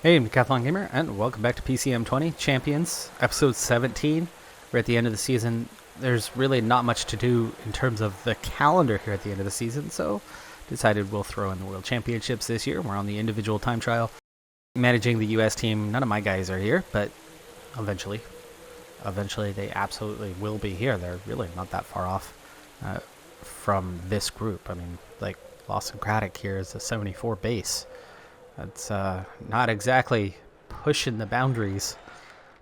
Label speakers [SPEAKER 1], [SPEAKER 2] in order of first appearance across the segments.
[SPEAKER 1] Hey, I'm Decathlon Gamer, and welcome back to PCM20 Champions, episode 17. We're at the end of the season. There's really not much to do in terms of the calendar here at the end of the season, so decided we'll throw in the World Championships this year. We're on the individual time trial. Managing the US team, none of my guys are here, but eventually they absolutely will be here. They're really not that far off from this group. I mean, like, Lawson Craddock here is a 74 base. That's not exactly pushing the boundaries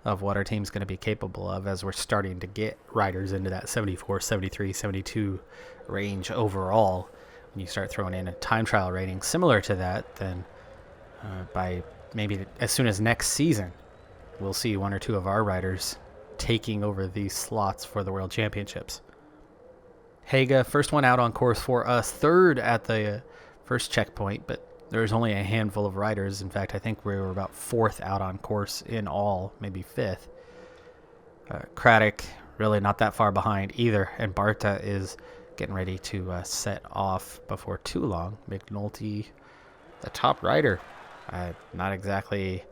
[SPEAKER 1] of what our team's going to be capable of as we're starting to get riders into that 74, 73, 72 range overall. When you start throwing in a time trial rating similar to that, then by maybe as soon as next season, we'll see one or two of our riders taking over these slots for the World Championships. Haga, first one out on course for us, third at the first checkpoint, but there's only a handful of riders. In fact, I think we were about fourth out on course in all, maybe fifth. Craddock, really not that far behind either, and Barta is getting ready to set off before too long. McNulty, the top rider, not exactly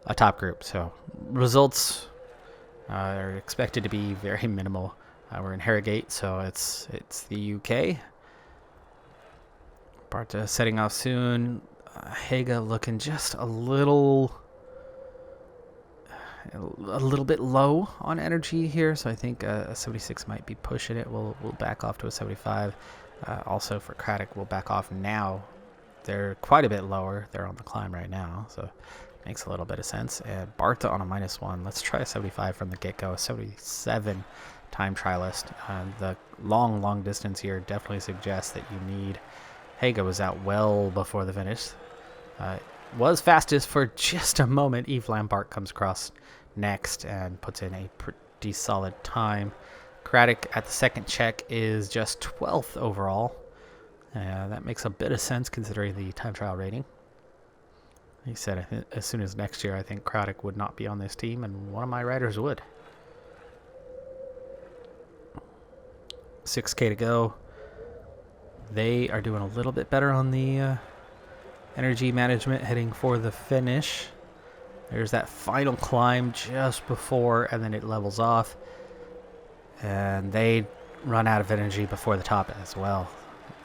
[SPEAKER 1] a top group, so results are expected to be very minimal. We're in Harrogate, so it's the UK. Barta setting off soon. Haga looking just a little bit low on energy here, so I think a 76 might be pushing it. We'll back off to a 75. Also for Craddock, we'll back off now. They're quite a bit lower. They're on the climb right now, so makes a little bit of sense. And Barta on a -1. Let's try a 75 from the get-go. A 77 time trialist. The long distance here definitely suggests that you need. Haga was out well before the finish. Was fastest for just a moment. Yves Lampart comes across next and puts in a pretty solid time. Craddock at the second check is just 12th overall. That makes a bit of sense considering the time trial rating. He said as soon as next year, I think Craddock would not be on this team, and one of my riders would. 6K to go. They are doing a little bit better on the energy management heading for the finish. There's that final climb just before, and then it levels off. And they run out of energy before the top as well.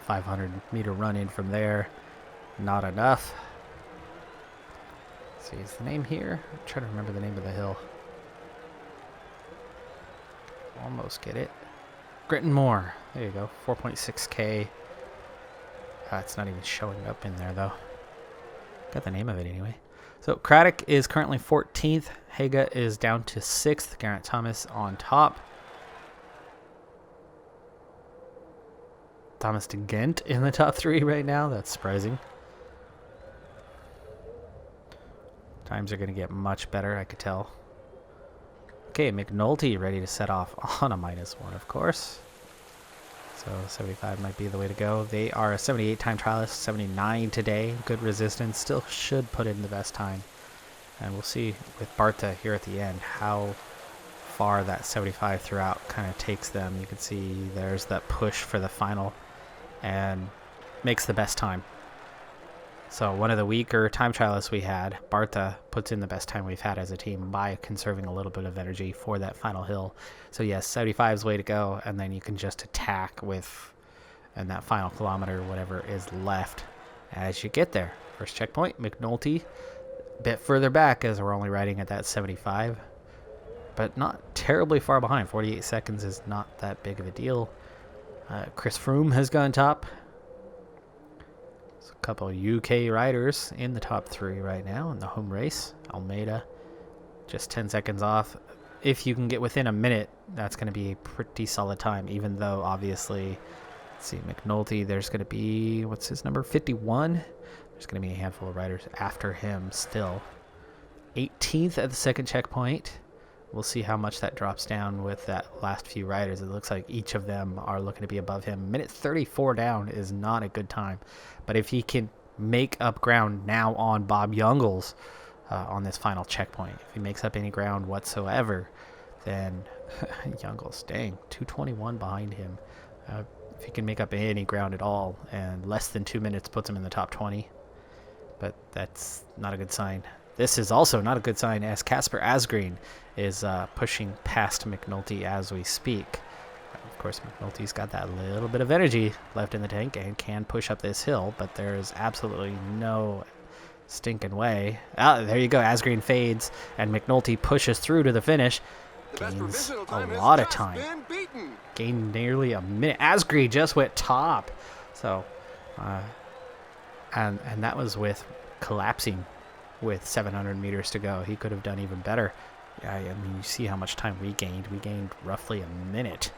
[SPEAKER 1] 500-meter run in from there. Not enough. Let's see, is the name here? I'm trying to remember the name of the hill. Almost get it. Gritton Moor. There you go. 4.6K. It's not even showing up in there, though. Got the name of it anyway. So Craddock is currently 14th. Haga is down to 6th. Geraint Thomas on top. Thomas de Ghent in the top 3 right now. That's surprising. Times are going to get much better, I could tell. Okay, McNulty ready to set off on a -1, of course. So 75 might be the way to go. They are a 78 time trialist, 79 today. Good resistance. Still should put in the best time. And we'll see with Barta here at the end how far that 75 throughout kind of takes them. You can see there's that push for the final and makes the best time. So one of the weaker time trialists we had, Barta, puts in the best time we've had as a team by conserving a little bit of energy for that final hill. So yes, 75's way to go, and then you can just attack with, and that final kilometer, whatever is left as you get there. First checkpoint, McNulty, a bit further back as we're only riding at that 75, but not terribly far behind. 48 seconds is not that big of a deal. Chris Froome has gone top. A couple of UK riders in the top 3 right now in the home race. Almeida just 10 seconds off. If you can get within a minute, that's going to be a pretty solid time, even though obviously, let's see, McNulty, there's going to be, what's his number, 51? There's going to be a handful of riders after him still. 18th at the second checkpoint. We'll see how much that drops down with that last few riders. It looks like each of them are looking to be above him. Minute 34 down is not a good time. But if he can make up ground now on Bob Youngles on this final checkpoint, if he makes up any ground whatsoever, then Youngles, dang, 221 behind him. If he can make up any ground at all, and less than 2 minutes puts him in the top 20. But that's not a good sign. This is also not a good sign, as Casper Asgreen is pushing past McNulty as we speak. Of course, McNulty's got that little bit of energy left in the tank and can push up this hill, but there is absolutely no stinking way. There you go. Asgreen fades, and McNulty pushes through to the finish. Gains a lot of time. Gained nearly a minute. Asgreen just went top. So, and that was with collapsing with 700 meters to go. He could have done even better. I mean, you see how much time we gained. We gained roughly a minute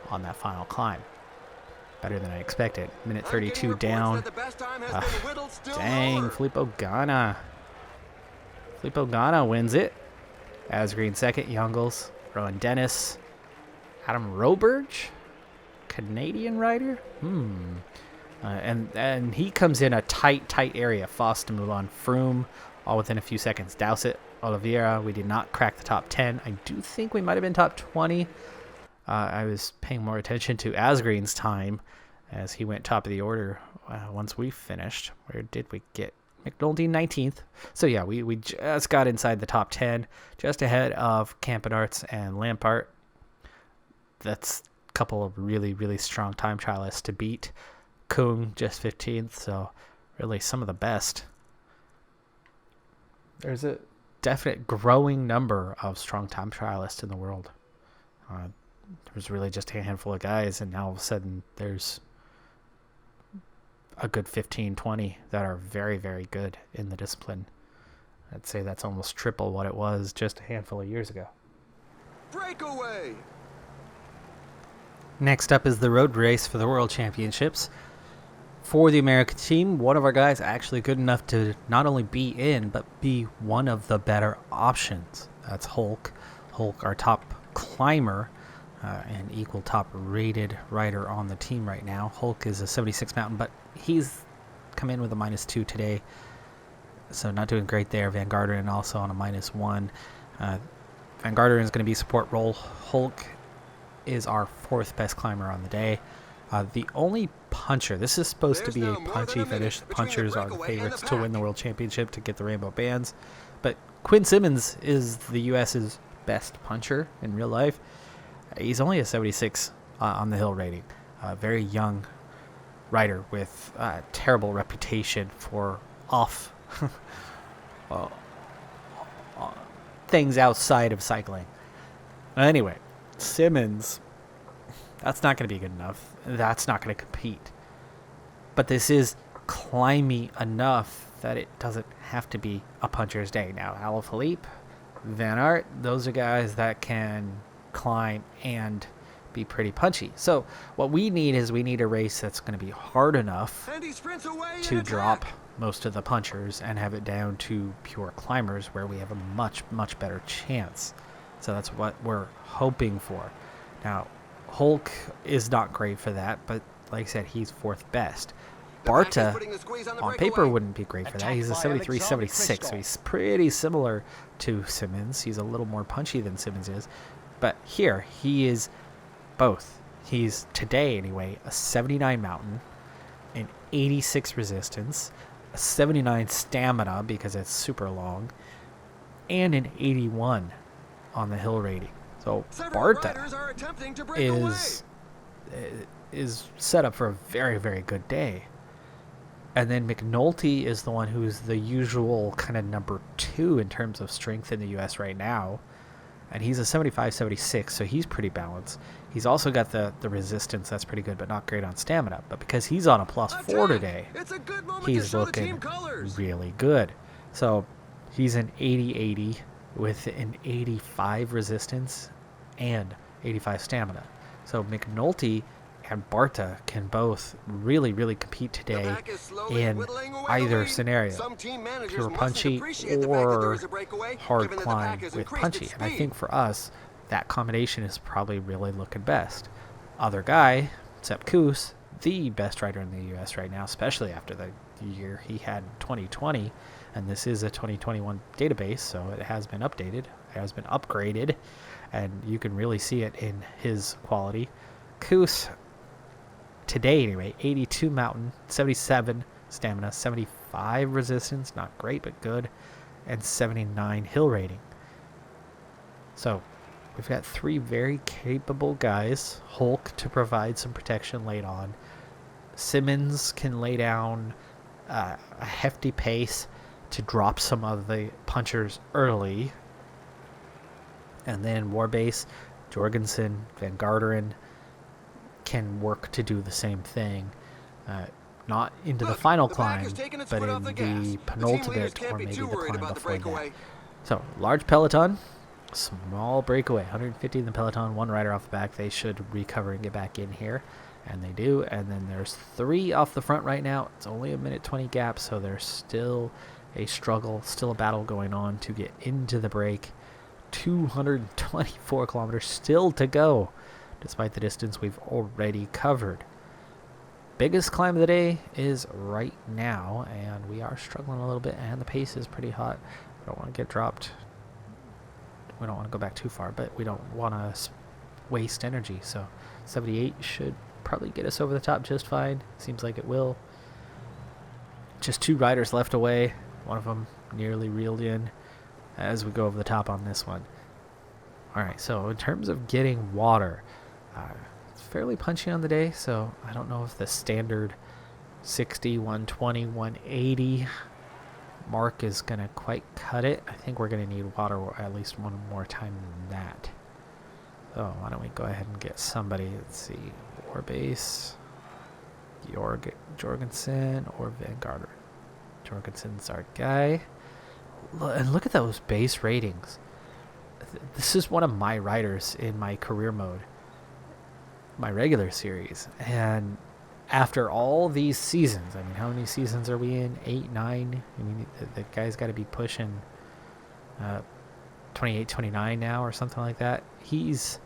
[SPEAKER 1] on that final climb. Better than I expected. Minute 32 down. Dang, Filippo Ganna. Filippo Ganna wins it. Asgreen second. Youngles. Rowan Dennis. Adam Roberge. Canadian rider. And he comes in a tight area. Foss to move on. Froome, all within a few seconds. Dowsett, Oliveira. We did not crack the top 10. I do think we might have been top 20. I was paying more attention to Asgreen's time as he went top of the order once we finished. Where did we get? McNulty 19th. So yeah, we just got inside the top 10, just ahead of Campenarts and Lampart. That's a couple of really strong time trialists to beat. Kung just 15th, so really some of the best. There's a definite growing number of strong time trialists in the world. There's really just a handful of guys, and now all of a sudden there's a good 15, 20 that are very good in the discipline. I'd say that's almost triple what it was just a handful of years ago.
[SPEAKER 2] Breakaway.
[SPEAKER 1] Next up is the road race for the World Championships. For the American team, one of our guys actually good enough to not only be in, but be one of the better options. That's Hulk. Hulk, our top climber, and equal top rated rider on the team right now. Hulk is a 76 mountain, but he's come in with a -2 today, so not doing great there. Van Garderen also on a -1. Van Garderen is going to be support role. Hulk is our 4th best climber on the day. The only puncher, this is supposed to be a punchy finish. The punchers are the favorites to win the World Championship, to get the rainbow bands, but Quinn Simmons is the U.S.'s best puncher in real life. He's only a 76 on the hill rating. Very young rider with a terrible reputation for off things outside of cycling. Anyway, Simmons, that's not going to be good enough. That's not going to compete. But this is climby enough that it doesn't have to be a puncher's day. Now, Alaphilippe, Van Aert, those are guys that can climb and be pretty punchy. So what we need is a race that's going to be hard enough to drop most of the punchers and have it down to pure climbers, where we have a much better chance. So that's what we're hoping for. Now, Hulk is not great for that, but like I said, he's 4th best. Barta, on paper, wouldn't be great for that. He's a 73, 76, so he's pretty similar to Simmons. He's a little more punchy than Simmons is. But here, he is both. He's, today anyway, a 79 mountain, an 86 resistance, a 79 stamina because it's super long, and an 81 on the hill rating. So Barta is set up for a very good day. And then McNulty is the one who's the usual kind of number 2 in terms of strength in the U.S. right now. And he's a 75, 76, so he's pretty balanced. He's also got the resistance that's pretty good, but not great on stamina. But because he's on a +4 today, he's looking really good. So he's an 80-80 with an 85 resistance and 85 stamina. So McNulty and Barta can both really compete today in either scenario, pure punchy or hard climb with punchy. And I think for us, that combination is probably really looking best. Other guy, Sepp Kuss, the best rider in the U.S. right now, especially after the year he had in 2020, and this is a 2021 database, so it has been updated, it has been upgraded, and you can really see it in his quality. Kuss, today anyway, 82 mountain, 77 stamina, 75 resistance, not great but good, and 79 hill rating. So we've got 3 very capable guys. Hulk to provide some protection late on. Simmons can lay down a hefty pace to drop some of the punchers early. And then Warbase, Jorgensen, Van Garderen can work to do the same thing. Not into the final climb, but in the penultimate or maybe the climb before that. So, large peloton, small breakaway. 150 in the peloton, 1 rider off the back. They should recover and get back in here. And they do. And then there's 3 off the front right now. It's only a minute 20 gap, so there's still a struggle, still a battle going on to get into the break. 224 kilometers still to go, despite the distance we've already covered. Biggest climb of the day is right now, and we are struggling a little bit, and the pace is pretty hot. We don't want to get dropped. We don't want to go back too far, but we don't want to waste energy. So 78 should probably get us over the top just fine. Seems like it will. Just 2 riders left away. One of them nearly reeled in as we go over the top on this one. Alright, so in terms of getting water, it's fairly punchy on the day, so I don't know if the standard 60, 120, 180 mark is going to quite cut it. I think we're going to need water at least one more time than that. So why don't we go ahead and get somebody. Let's see, Warbase, Jorgensen, or Van Garderen. Jorgensen's our guy. And look at those base ratings. This is one of my riders in my career mode, my regular series. And after all these seasons, I mean, how many seasons are we in? 8, 9? I mean, the guy's got to be pushing 28, 29 now or something like that. He's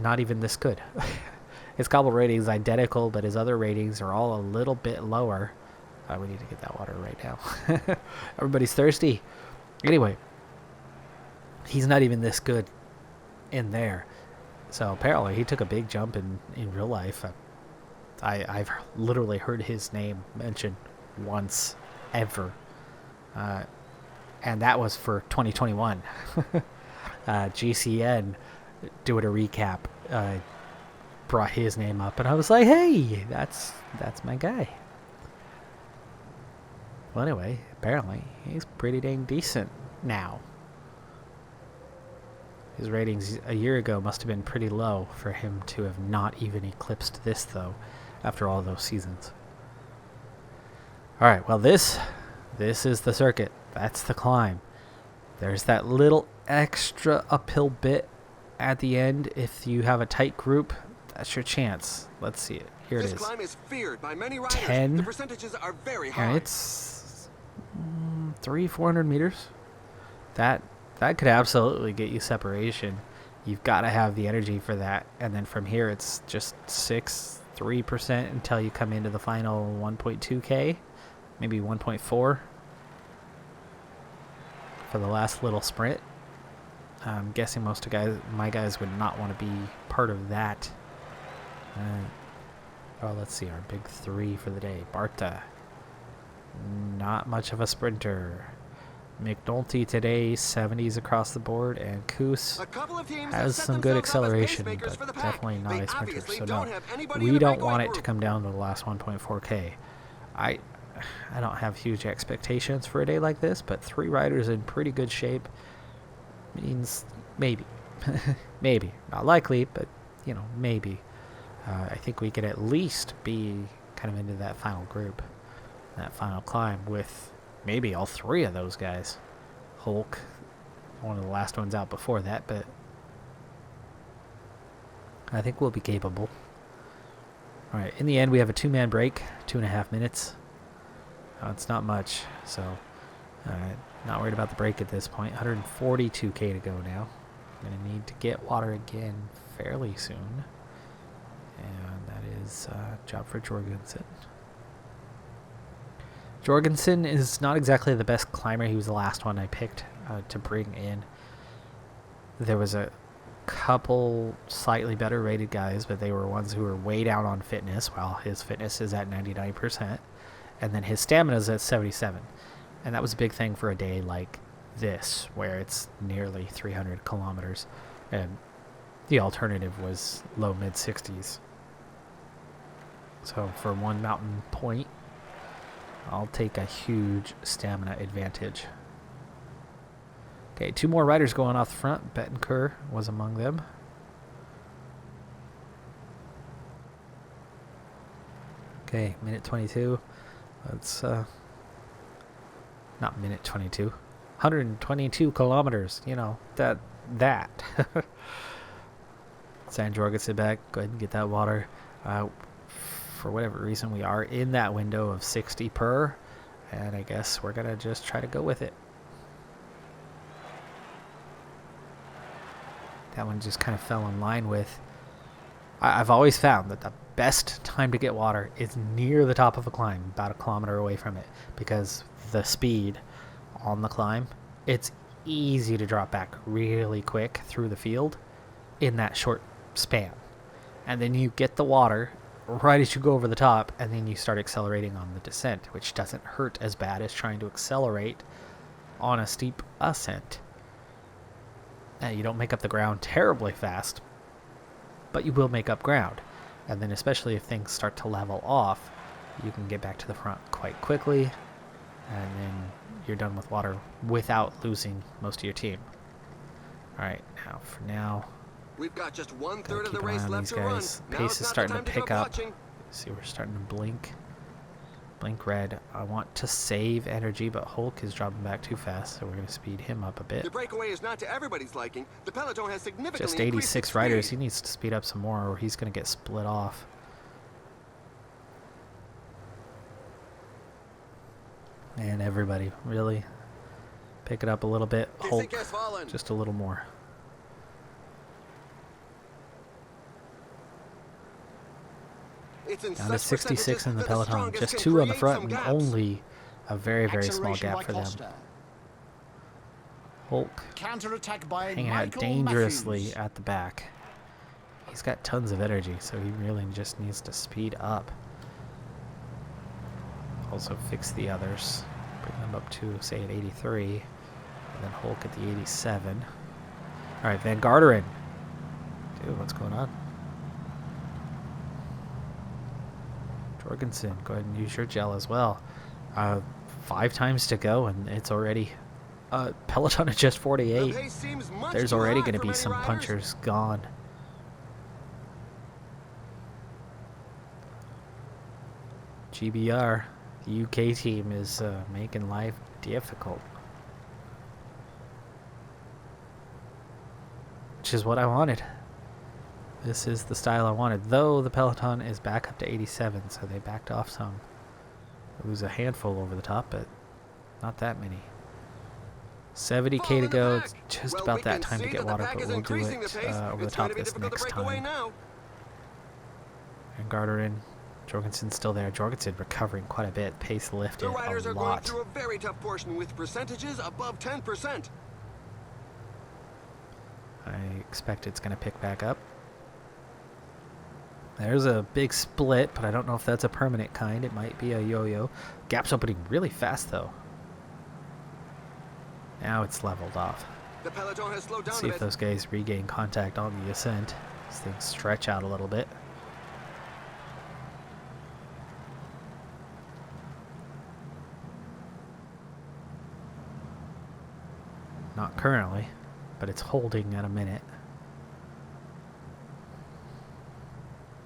[SPEAKER 1] not even this good. His cobble rating is identical, but his other ratings are all a little bit lower. We need to get that water right now. Everybody's thirsty. Anyway, he's not even this good in there. So apparently he took a big jump in real life. I've literally heard his name mentioned once ever. And that was for 2021. GCN doing a recap brought his name up, and I was like, hey, that's my guy. Well, anyway, apparently he's pretty dang decent now. His ratings a year ago must have been pretty low for him to have not even eclipsed this, though, after all those seasons. Alright, well, this is the circuit. That's the climb. There's that little extra uphill bit at the end. If you have a tight group, that's your chance. Let's see it. Here it is.
[SPEAKER 2] This climb is feared by many riders.
[SPEAKER 1] 10.
[SPEAKER 2] The percentages are very high.
[SPEAKER 1] And it's 300-400 meters. That could absolutely get you separation. You've got to have the energy for that. And then from here, it's just 3% until you come into the final 1.2K, maybe 1.4 for the last little sprint. I'm guessing most of my guys would not want to be part of that. Let's see, our big 3 for the day. Barta, not much of a sprinter. McNulty today, 70s across the board, and Koos has some good acceleration, but definitely not a sprinter. So no, we don't want it to come down to the last 1.4K. I don't have huge expectations for a day like this, but 3 riders in pretty good shape means maybe. Maybe. Not likely, but, maybe. I think we could at least be kind of into that final group, that final climb with maybe all 3 of those guys. Hulk, one of the last ones out before that, but I think we'll be capable. Alright, in the end we have a 2-man break, 2.5 minutes. It's not much, so not worried about the break at this point. 142K to go now. I'm going to need to get water again fairly soon. And that is a job for Jorgensen. Jorgensen is not exactly the best climber. He was the last one I picked to bring in. There was a couple slightly better rated guys, but they were ones who were way down on fitness, while his fitness is at 99%. And then his stamina is at 77. And that was a big thing for a day like this, where it's nearly 300 kilometers, and the alternative was low mid-60s. So for one mountain point, I'll take a huge stamina advantage. Okay, 2 more riders going off the front. Bettencourt was among them. Okay, minute 22. Let's, not minute 22. 122 kilometers, you know, that. San Jorgensen back. Go ahead and get that water. For whatever reason, we are in that window of 60 per, and I guess we're going to just try to go with it. That one just kind of fell in line with... I've always found that the best time to get water is near the top of a climb, about a kilometer away from it, because the speed on the climb, it's easy to drop back really quick through the field in that short span. And then you get the water right as you go over the top, and then you start accelerating on the descent, which doesn't hurt as bad as trying to accelerate on a steep ascent. You don't make up the ground terribly fast, but you will make up ground. And then especially if things start to level off, you can get back to the front quite quickly, and then you're done with water without losing most of your team. Alright, for now,
[SPEAKER 2] we've got just 1/3 of
[SPEAKER 1] keep
[SPEAKER 2] the
[SPEAKER 1] an
[SPEAKER 2] race
[SPEAKER 1] eye on
[SPEAKER 2] left
[SPEAKER 1] these
[SPEAKER 2] to run.
[SPEAKER 1] guys.
[SPEAKER 2] Now
[SPEAKER 1] Pace
[SPEAKER 2] it's
[SPEAKER 1] is
[SPEAKER 2] not the
[SPEAKER 1] starting to
[SPEAKER 2] time to
[SPEAKER 1] pick
[SPEAKER 2] go
[SPEAKER 1] up.
[SPEAKER 2] watching.
[SPEAKER 1] See, we're starting to blink red. I want to save energy, but Hulk is dropping back too fast, so we're going to speed him up a bit.
[SPEAKER 2] The breakaway is not to everybody's liking. The peloton has significantly
[SPEAKER 1] Just
[SPEAKER 2] increased
[SPEAKER 1] 86
[SPEAKER 2] its
[SPEAKER 1] riders. He
[SPEAKER 2] speed.
[SPEAKER 1] needs to speed up some more, or he's going to get split off. And everybody, really pick it up a little bit. Hulk,
[SPEAKER 2] has fallen.
[SPEAKER 1] just a little more.
[SPEAKER 2] It's in
[SPEAKER 1] Down to
[SPEAKER 2] such
[SPEAKER 1] 66 in the
[SPEAKER 2] percentages that
[SPEAKER 1] peloton.
[SPEAKER 2] strongest
[SPEAKER 1] Just
[SPEAKER 2] can
[SPEAKER 1] 2 on the
[SPEAKER 2] create
[SPEAKER 1] front,
[SPEAKER 2] some
[SPEAKER 1] and
[SPEAKER 2] gaps.
[SPEAKER 1] only a very, very small
[SPEAKER 3] Acceleration
[SPEAKER 1] gap
[SPEAKER 3] by
[SPEAKER 1] for them.
[SPEAKER 3] Costa.
[SPEAKER 1] Hulk
[SPEAKER 3] Counter-attack by
[SPEAKER 1] hanging out
[SPEAKER 3] Michael
[SPEAKER 1] dangerously
[SPEAKER 3] Matthews.
[SPEAKER 1] at the back. He's got tons of energy, so he really just needs to speed up. Also fix the others. Bring them up to, say, at 83. And then Hulk at the 87. Alright, Van Garderen. Dude, what's going on? Jorgensen, go ahead and use your gel as well. 5 times to go, and it's already peloton at just 48.
[SPEAKER 2] The pace seems much
[SPEAKER 1] There's
[SPEAKER 2] too
[SPEAKER 1] already
[SPEAKER 2] high
[SPEAKER 1] going to
[SPEAKER 2] for
[SPEAKER 1] be
[SPEAKER 2] many
[SPEAKER 1] some
[SPEAKER 2] riders.
[SPEAKER 1] punchers gone. GBR, the UK team, is making life difficult. Which is what I wanted. This is the style I wanted. Though the peloton is back up to 87, so they backed off some. It was a handful over the top, but not that many. 70k to go. It's just about that time to get water, but we'll do it over the top this next time. And Garderen, Jorgensen's still there. Jorgensen recovering quite a bit. Pace lifted
[SPEAKER 2] The riders
[SPEAKER 1] a
[SPEAKER 2] are going
[SPEAKER 1] lot.
[SPEAKER 2] through a very tough portion with percentages above 10%.
[SPEAKER 1] I expect it's going to pick back up. There's a big split, but I don't know if that's a permanent kind. It might be a yo-yo. Gap's opening really fast, though. Now it's leveled off.
[SPEAKER 2] The peloton has slowed down
[SPEAKER 1] See
[SPEAKER 2] a
[SPEAKER 1] if
[SPEAKER 2] bit.
[SPEAKER 1] those guys regain contact on the ascent. These things stretch out a little bit. Not currently, but it's holding at a minute.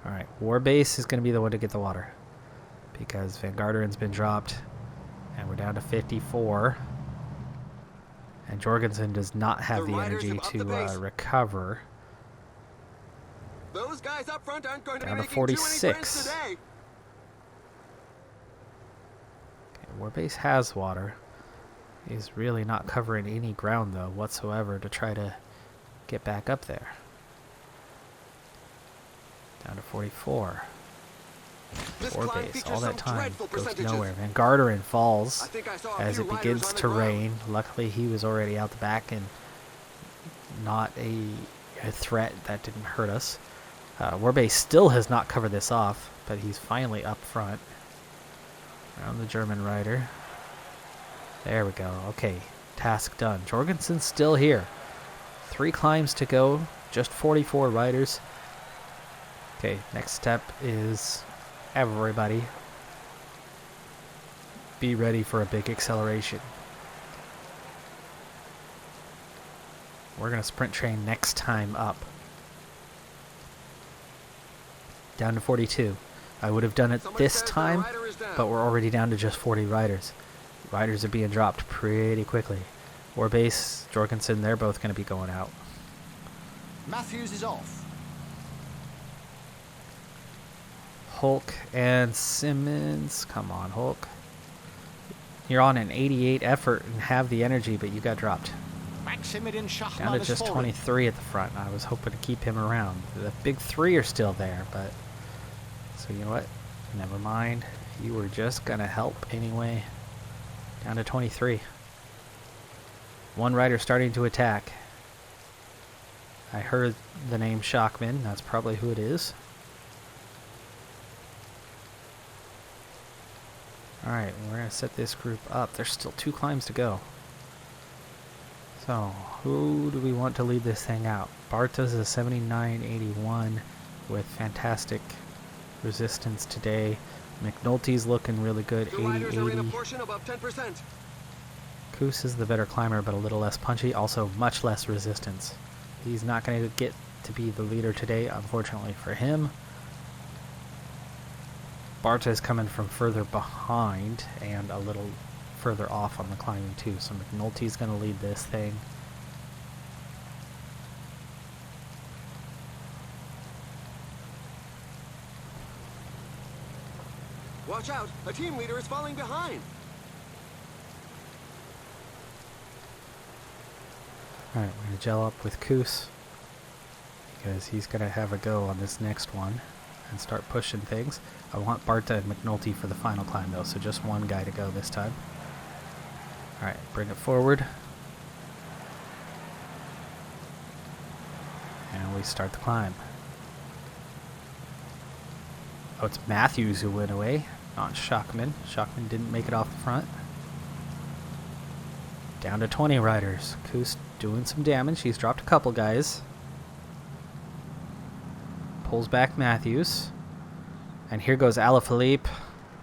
[SPEAKER 1] Alright, Warbase is going to be the one to get the water, because Van Garderen's been dropped, and we're down to 54. And Jorgensen does not have
[SPEAKER 2] The
[SPEAKER 1] the
[SPEAKER 2] riders
[SPEAKER 1] energy
[SPEAKER 2] have upped the
[SPEAKER 1] to
[SPEAKER 2] pace.
[SPEAKER 1] recover.
[SPEAKER 2] Those guys up front aren't going to be
[SPEAKER 1] Down to
[SPEAKER 2] making too many
[SPEAKER 1] 46.
[SPEAKER 2] friends today.
[SPEAKER 1] Okay, Warbase has water. He's really not covering any ground, though, whatsoever, to try to get back up there. Down to 44.
[SPEAKER 2] This climb
[SPEAKER 1] Warbase,
[SPEAKER 2] features
[SPEAKER 1] all that
[SPEAKER 2] some
[SPEAKER 1] time
[SPEAKER 2] dreadful
[SPEAKER 1] goes
[SPEAKER 2] percentages.
[SPEAKER 1] nowhere. Van Garderen falls
[SPEAKER 2] I think I saw a
[SPEAKER 1] as
[SPEAKER 2] few
[SPEAKER 1] it
[SPEAKER 2] riders
[SPEAKER 1] begins
[SPEAKER 2] on the
[SPEAKER 1] to
[SPEAKER 2] ground.
[SPEAKER 1] rain. Luckily, he was already out the back and not a threat. That didn't hurt us. Warbase still has not covered this off, but he's finally up front. Around the German rider. There we go. Okay, task done. Jorgensen's still here. 3 climbs to go, just 44 riders. Okay, next step is everybody be ready for a big acceleration. We're going to sprint train next time up. Down to 42. I would have done it this time, but we're already down to just 40 riders. Riders are being dropped pretty quickly. Orbase, Jorgensen, they're both going to be going out.
[SPEAKER 3] Matthews is off.
[SPEAKER 1] Hulk and Simmons. Come on, Hulk. You're on an 88 effort and have the energy, but you got dropped. Down to just 23 at the front. I was hoping to keep him around. The big 3 are still there, but... So you know what? Never mind. You were just going to help anyway. Down to 23. 1 rider starting to attack. I heard the name Shockman. That's probably who it is. Alright, we're going to set this group up. There's still 2 climbs to go. So, who do we want to lead this thing out? Barta's a 79.81 with fantastic resistance today. McNulty's looking really good, 80.80. Koos is the better climber, but a little less punchy. Also, much less resistance. He's not going to get to be the leader today, unfortunately for him. Barta is coming from further behind and a little further off on the climbing too, so McNulty's going to lead this thing.
[SPEAKER 2] Watch out! A team leader is falling behind!
[SPEAKER 1] Alright, we're going to gel up with Koos because he's going to have a go on this next one and start pushing things. I want Barta and McNulty for the final climb though, so just 1 guy to go this time. Alright, bring it forward. And we start the climb. Oh, it's Matthews who went away, not Shockman. Shockman didn't make it off the front. Down to 20 riders. Koos doing some damage. He's dropped a couple guys. Pulls back Matthews. And here goes Alaphilippe,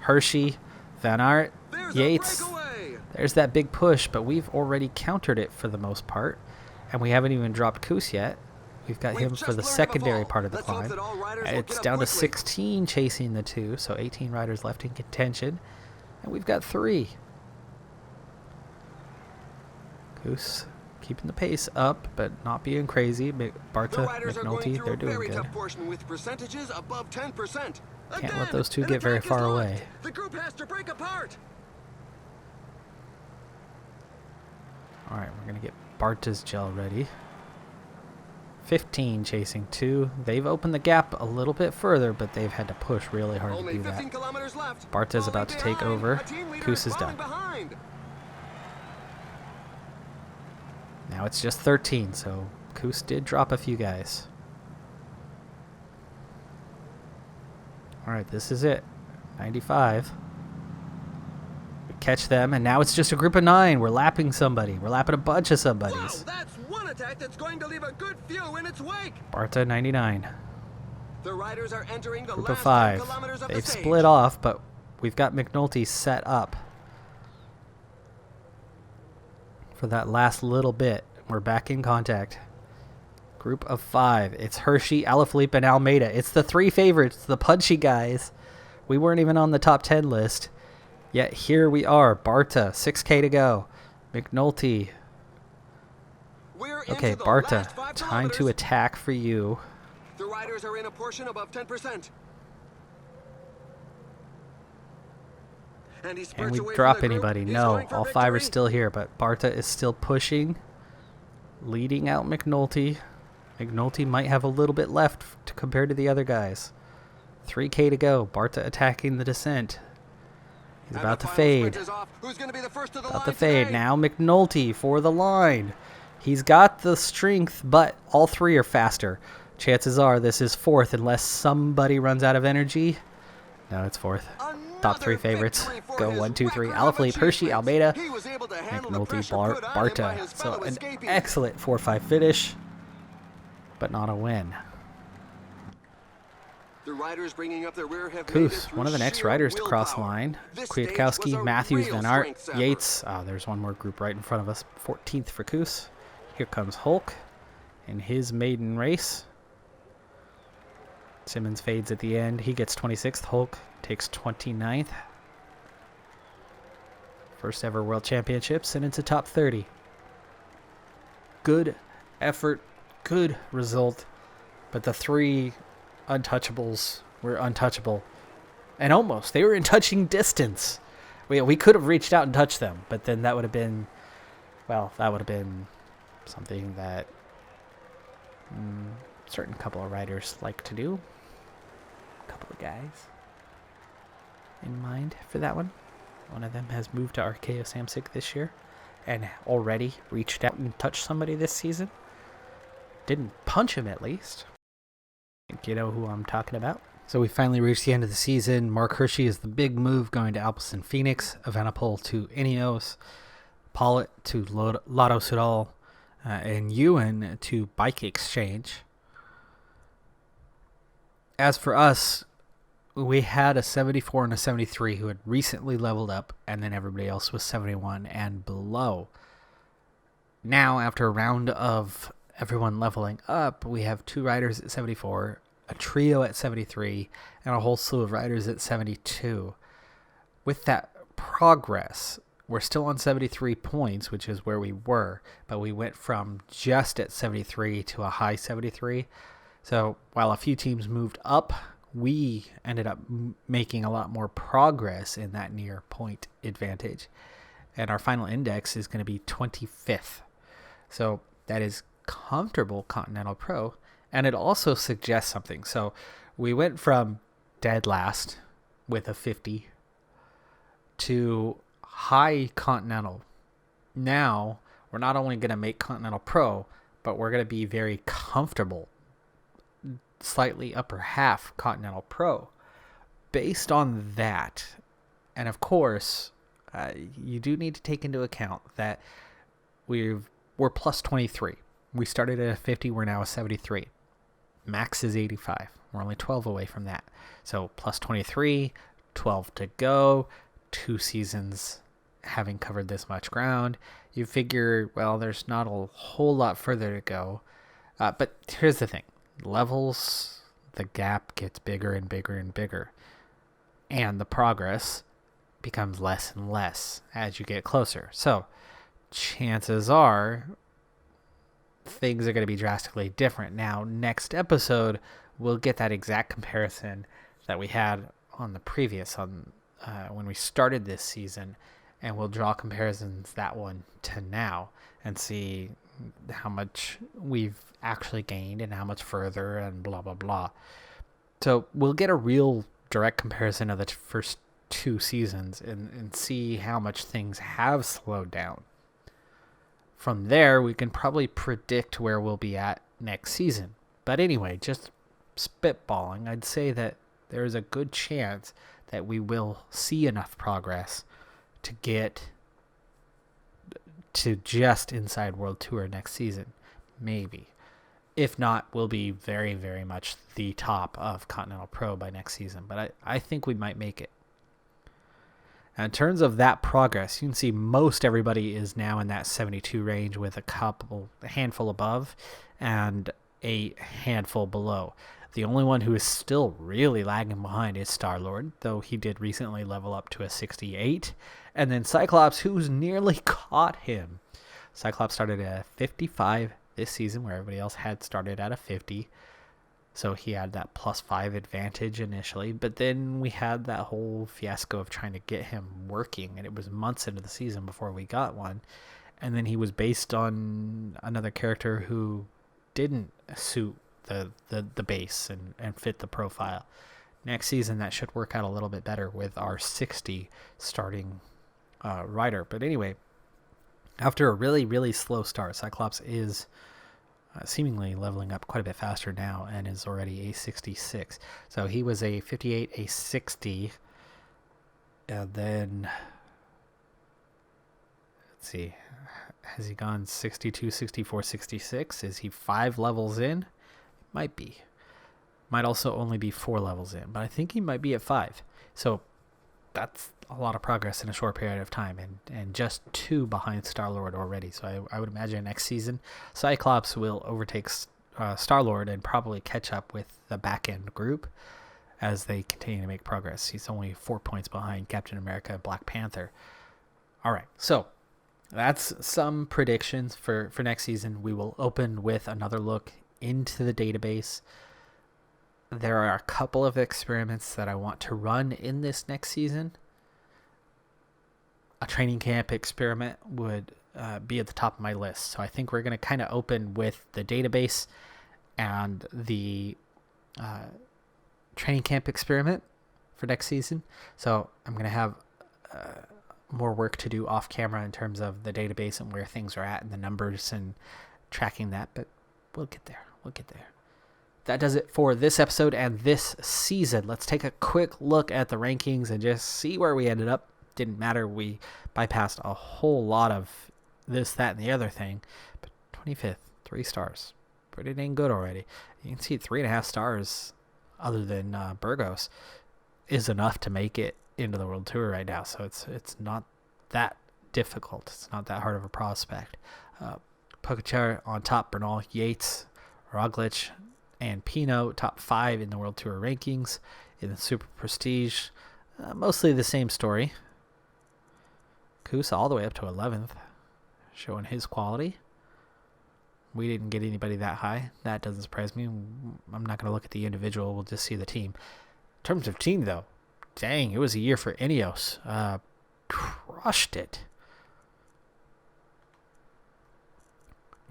[SPEAKER 1] Hershey, Van Aert, Yates. There's that big push, but we've already countered it for the most part. And we haven't even dropped Koos yet. We've got him for the secondary part of the climb. It's down to 16 chasing the 2, so 18 riders left in contention. And we've got 3. Koos keeping the pace up, but not being crazy. Barta, McNulty, they're doing good.
[SPEAKER 2] With percentages above 10%.
[SPEAKER 1] Can't let those 2 get very far away.
[SPEAKER 2] The group has to break apart.
[SPEAKER 1] Alright, we're going to get Barta's gel ready. 15 chasing 2. They've opened the gap a little bit further, but they've had to push really hard to do that. Barta's about to take over. Koos is done. Now it's just 13, so Koos did drop a few guys. Alright, this is it. 95. We catch them, and now it's just a group of 9. We're lapping somebody. We're lapping a bunch of somebodies.
[SPEAKER 2] Whoa, that's one attack that's going to leave a good few in its wake.
[SPEAKER 1] Barta, 99.
[SPEAKER 2] The riders are entering the
[SPEAKER 1] Group
[SPEAKER 2] last
[SPEAKER 1] of 5.
[SPEAKER 2] 10 kilometers of
[SPEAKER 1] They've
[SPEAKER 2] the stage.
[SPEAKER 1] split off, but we've got McNulty set up for that last little bit. We're back in contact. Group of 5. It's Hershey, Alaphilippe, and Almeida. It's the 3 favorites, the punchy guys. We weren't even on the top 10 list. Yet here we are. Barta, 6K to go. McNulty. Okay, Barta, time to attack for you.
[SPEAKER 2] The riders are in a portion above 10%.
[SPEAKER 1] And we drop anybody? No, all 5 are still here, but Barta is still pushing, leading out McNulty. McNulty might have a little bit left compared to the other guys. 3K to go. Barta attacking the descent. He's about to fade. About to fade. Now McNulty for the line. He's got the strength, but all 3 are faster. Chances are this is 4th unless somebody runs out of energy. No, it's 4th. top three favorites go 1, 2, 3. Alaphilippe, Hershey, Almeida, McNulty, Barta. So an excellent 4-5 finish, but not a win.
[SPEAKER 2] The riders bringing up their rear have
[SPEAKER 1] Koos, one of the next riders to cross the line. Kwiatkowski, Matthews, Van Aert, Yates. There's one more group right in front of us. 14th for Koos. Here comes Hulk in his maiden race. Simmons fades at the end. He gets 26th. Hulk takes 29th. First ever World Championships, and it's a top 30. Good effort, good result, but the three untouchables were untouchable. And almost. They were in touching distance. We could have reached out and touched them, but then that would have been, well, that would have been something that a certain couple of riders like to do. A couple of guys in mind for that one. One of them has moved to Arkea Samsic this year and already reached out and touched somebody this season. Didn't punch him, at least. I think you know who I'm talking about. So we finally reached the end of the season. Mark Hershey is the big move, going to Alpecin Phoenix, Evenepoel to Ineos, Pollitt to Lotto Soudal, and Ewan to Bike Exchange. As for us, we had a 74 and a 73 who had recently leveled up, and then everybody else was 71 and below. Now, after a round of everyone leveling up, we have two riders at 74, a trio at 73, and a whole slew of riders at 72. With that progress, we're still on 73 points, which is where we were, but we went from just at 73 to a high 73. So while a few teams moved up, we ended up making a lot more progress in that near point advantage. And our final index is going to be 25th. So that is comfortable Continental Pro. And it also suggests something. So we went from dead last with a 50 to high Continental. Now we're not only going to make Continental Pro, but we're going to be very comfortable, slightly upper half Continental Pro. Based on that, and of course, you do need to take into account that we're plus 23. We started at a 50, we're now a 73. Max is 85. We're only 12 away from that. So plus 23, 12 to go, 2 seasons having covered this much ground. You figure, well, there's not a whole lot further to go. But here's the thing. Levels, the gap gets bigger and bigger and bigger. And the progress becomes less and less as you get closer. So chances are things are going to be drastically different. Now, next episode, we'll get that exact comparison that we had on the previous, when we started this season, and we'll draw comparisons that one to now and see how much we've actually gained and how much further and blah, blah, blah. So we'll get a real direct comparison of the first 2 seasons and see how much things have slowed down. From there, we can probably predict where we'll be at next season. But anyway, just spitballing, I'd say that there's a good chance that we will see enough progress to get to just inside World Tour next season. Maybe. If not, we'll be very, very much the top of Continental Pro by next season. But I think we might make it. Now, in terms of that progress, you can see most everybody is now in that 72 range with a handful above and a handful below. The only one who is still really lagging behind is Star-Lord, though he did recently level up to a 68. And then Cyclops, who's nearly caught him. Cyclops started at a 55 this season, where everybody else had started at a 50. So he had that +5 advantage initially, but then we had that whole fiasco of trying to get him working, and it was months into the season before we got one. And then he was based on another character who didn't suit the base and fit the profile. Next season, that should work out a little bit better with our 60 starting rider. But anyway, after a really, really slow start, Cyclops is seemingly leveling up quite a bit faster now and is already a 66. So he was a 58, a 60 And then, let's see, has he gone 62, 64, 66? Is he 5 levels in? Might be. Might also only be 4 levels in, but I think he might be at 5. So that's a lot of progress in a short period of time, and just 2 behind Star-Lord already. So I would imagine next season, Cyclops will overtake Star-Lord and probably catch up with the back-end group as they continue to make progress. He's only 4 points behind Captain America and Black Panther. All right, so that's some predictions for next season. We will open with another look into the database. There are a couple of experiments that I want to run in this next season. A training camp experiment would be at the top of my list. So I think we're going to kind of open with the database and the training camp experiment for next season. So I'm going to have more work to do off camera in terms of the database and where things are at and the numbers and tracking that. But we'll get there. That does it for this episode and this season. Let's take a quick look at the rankings and just see where we ended up. Didn't matter. We bypassed a whole lot of this, that, and the other thing. But 25th, 3 stars. Pretty dang good already. You can see 3.5 stars, other than Burgos, is enough to make it into the World Tour right now. So it's not that difficult. It's not that hard of a prospect. Pogacar on top, Bernal, Yates, Roglic, and Pinot, top 5 in the World Tour rankings. In the Super Prestige, mostly the same story. Kusa all the way up to 11th, showing his quality. We didn't get anybody that high. That doesn't surprise me. I'm not going to look at the individual. We'll just see the team. In terms of team, though, dang, it was a year for Ineos. Crushed it.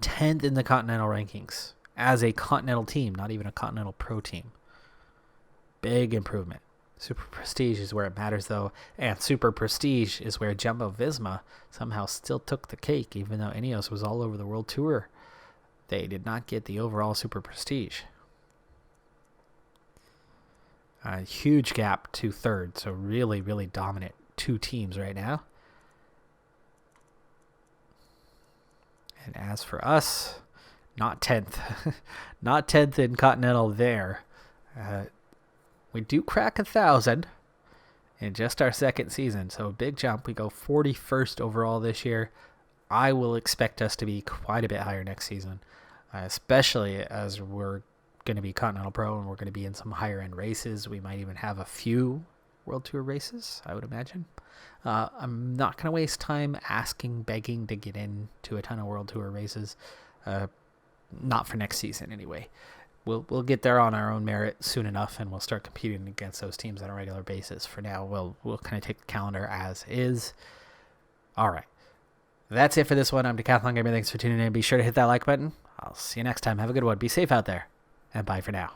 [SPEAKER 1] 10th in the Continental rankings as a Continental team, not even a Continental Pro team. Big improvement. Super Prestige is where it matters, though, and Super Prestige is where Jumbo-Visma somehow still took the cake, even though Ineos was all over the World Tour. They did not get the overall Super Prestige. A huge gap to third, so really, really dominant 2 teams right now. And as for us, not 10th. Not 10th in Continental there. We do crack 1,000 in just our second season, so a big jump. We go 41st overall this year. I will expect us to be quite a bit higher next season, especially as we're going to be Continental Pro and we're going to be in some higher end races. We might even have a few World Tour races, I would imagine. I'm not going to waste time begging to get into a ton of World Tour races. Not for next season anyway. We'll get there on our own merit soon enough, and we'll start competing against those teams on a regular basis. For now, we'll kind of take the calendar as is. All right. That's it for this one. I'm Decathlon Gamer. Thanks for tuning in. Be sure to hit that like button. I'll see you next time. Have a good one. Be safe out there, and bye for now.